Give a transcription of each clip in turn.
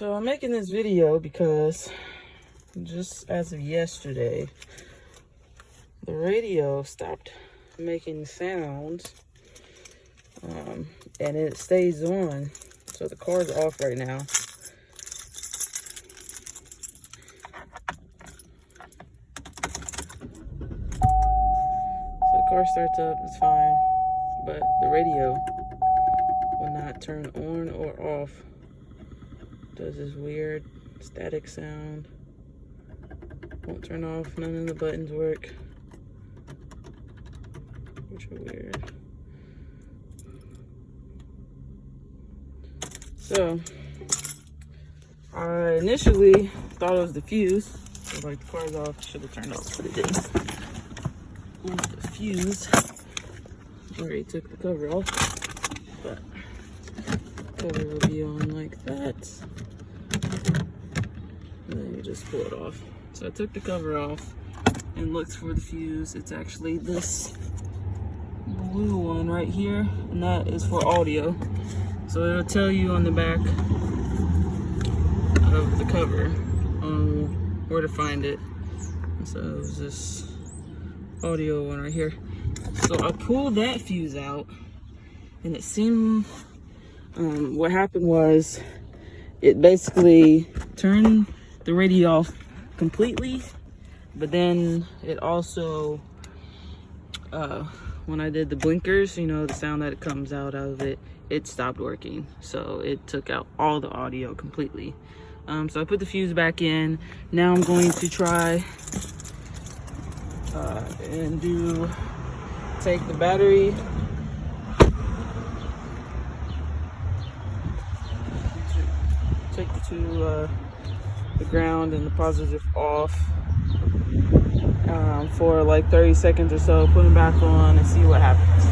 So I'm making this video because just as of yesterday, the radio stopped making sounds, and it stays on. So the car's off right now. So the car starts up, it's fine, but the radio will not turn on or off. Does this weird static sound. Won't turn off, none of the buttons work, which are weird. So I initially thought it was the fuse. So like the car's off, should have turned off, but it didn't. The fuse. Already took the cover off, but the cover will be on like that. And then you just pull it off. So I took the cover off and looked for the fuse. It's actually this blue one right here, and that is for audio. So it'll tell you on the back of the cover where to find it. And so it was this audio one right here. So I pulled that fuse out, and it seemed what happened was it basically turned the radio off completely, but then it also when I did the blinkers, you know, the sound that comes out of it, it stopped working. So it took out all the audio completely. So I put the fuse back in. Now I'm going to try and take the battery, take it to the ground and the positive off for like 30 seconds or so, put them back on and see what happens.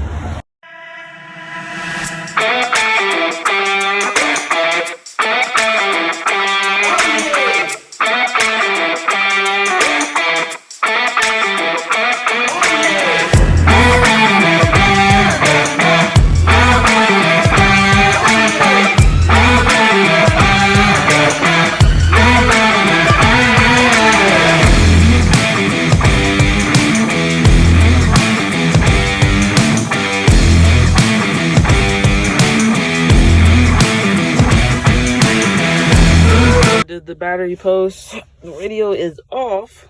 Did the battery post. The radio is off,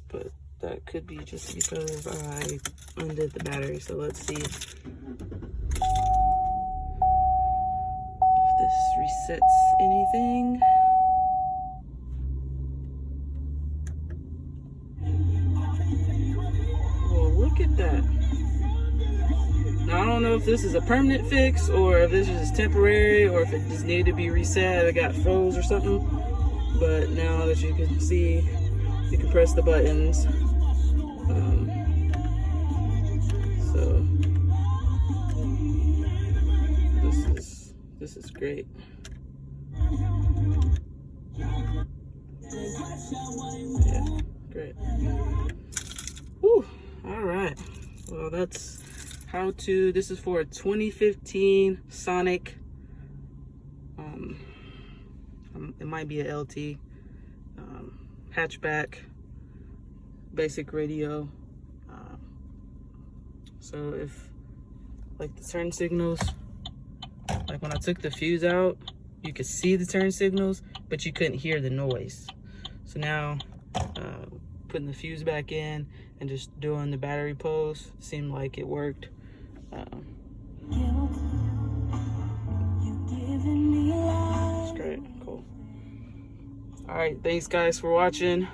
but that could be just because I undid the battery. So let's see if this resets anything. Well, look at that. Now, I don't know if this is a permanent fix or if this is temporary or if it just needed to be reset, it got froze or something. But now that you can see, you can press the buttons. So this is great. Yeah, great. Whew, all right. Well, that's how to, this is for a 2015 Sonic, it might be a LT, hatchback, basic radio. So if like the turn signals, like when I took the fuse out, you could see the turn signals, but you couldn't hear the noise. So now putting the fuse back in and just doing the battery pose seemed like it worked. It's great, cool. All right, thanks guys for watching.